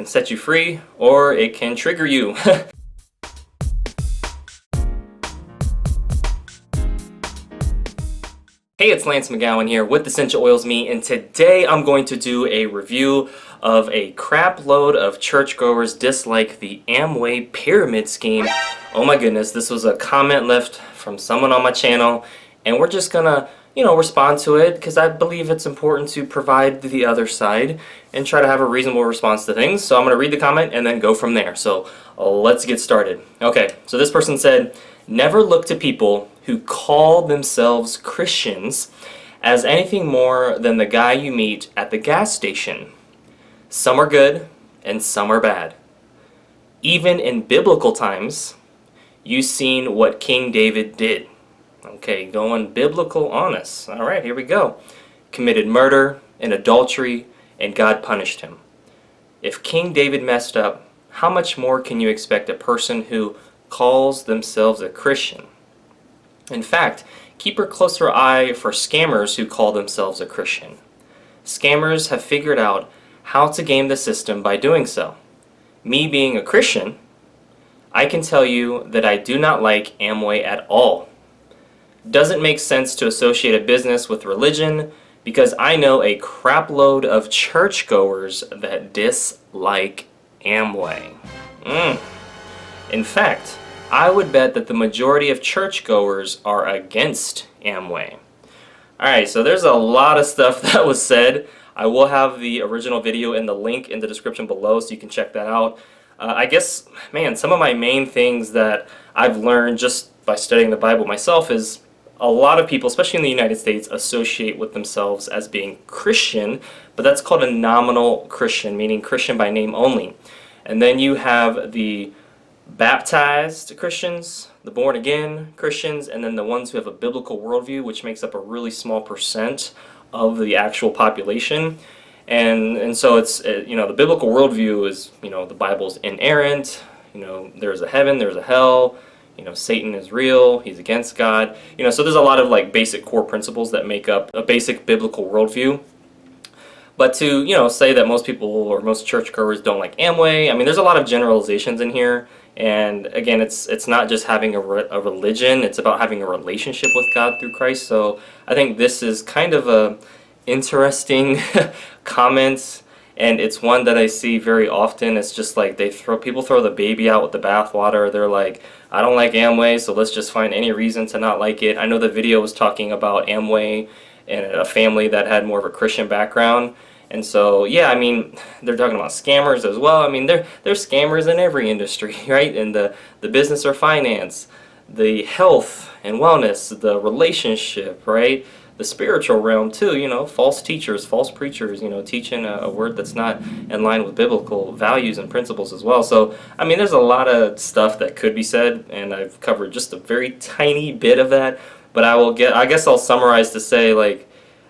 can set you free or it can trigger you. Hey, it's Lance McGowan here with Essential Oils Me, and today I'm going to do a review of a crap load of churchgoers dislike the Amway pyramid scheme. Oh my goodness, this was a comment left from someone on my channel, and we're just gonna, respond to it because I believe it's important to provide the other side and try to have a reasonable response to things. So I'm gonna read the comment and then go from there. So let's get started. Okay, so this person said, never look to people who call themselves Christians as anything more than the guy you meet at the gas station. Some are good and some are bad. Even in biblical times, you've seen what King David did. Okay, going biblical honest. All right, here we go. Committed murder and adultery, and God punished him. If King David messed up, how much more can you expect a person who calls themselves a Christian? In fact, keep a closer eye for scammers who call themselves a Christian. Scammers have figured out how to game the system by doing so. Me being a Christian, I can tell you that I do not like Amway at all. Doesn't make sense to associate a business with religion because I know a crapload of churchgoers that dislike Amway. In fact, I would bet that the majority of churchgoers are against Amway. Alright, so there's a lot of stuff that was said. I will have the original video in the link in the description below so you can check that out. I guess, man, some of my main things that I've learned just by studying the Bible myself is a lot of people, especially in the United States, associate with themselves as being Christian, but that's called a nominal Christian, meaning Christian by name only. And then you have the baptized Christians, the born again Christians, and then the ones who have a biblical worldview, which makes up a really small percent of the actual population. And so it's, the biblical worldview is, the Bible's inerrant, there's a heaven, there's a hell, Satan is real, he's against God, so there's a lot of like basic core principles that make up a basic biblical worldview. But to, say that most people or most churchgoers don't like Amway, I mean, there's a lot of generalizations in here. And again, it's not just having a religion, it's about having a relationship with God through Christ. So I think this is kind of a interesting comment, and it's one that I see very often. It's just like people throw the baby out with the bathwater. They're like, I don't like Amway, so let's just find any reason to not like it. I know the video was talking about Amway and a family that had more of a Christian background. And so, yeah, I mean, they're talking about scammers as well. I mean, there's scammers in every industry, right? In the business or finance, the health and wellness, the relationship, right? The spiritual realm too, false teachers, false preachers, teaching a word that's not in line with biblical values and principles as well. So, I mean, there's a lot of stuff that could be said, and I've covered just a very tiny bit of that. But I guess I'll summarize to say, like,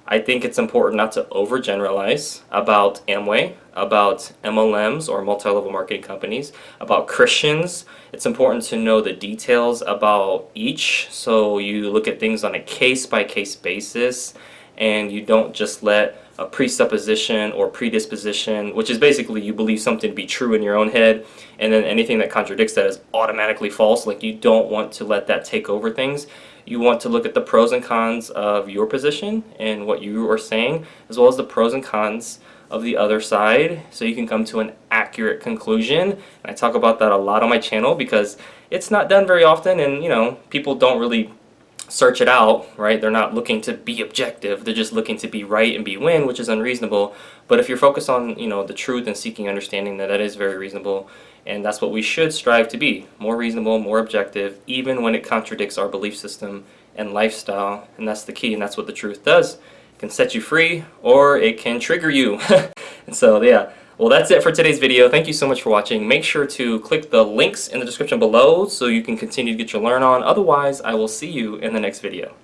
I think it's important not to overgeneralize about Amway, about MLMs or multi-level marketing companies, about Christians. It's important to know the details about each, so you look at things on a case-by-case basis and you don't just let a presupposition or predisposition, which is basically you believe something to be true in your own head, and then anything that contradicts that is automatically false. Like, you don't want to let that take over things. You want to look at the pros and cons of your position and what you are saying, as well as the pros and cons of the other side, so you can come to an accurate conclusion. And I talk about that a lot on my channel because it's not done very often, and people don't really search it out, right? They're not looking to be objective, they're just looking to be right and be win, which is unreasonable. But if you're focused on the truth and seeking understanding, that is very reasonable, and that's what we should strive to be: more reasonable, more objective, even when it contradicts our belief system and lifestyle. And that's the key, and that's what the truth does. It can set you free or it can trigger you. And so, yeah, well, that's it for today's video. Thank you so much for watching. Make sure to click the links in the description below so you can continue to get your learn on. Otherwise, I will see you in the next video.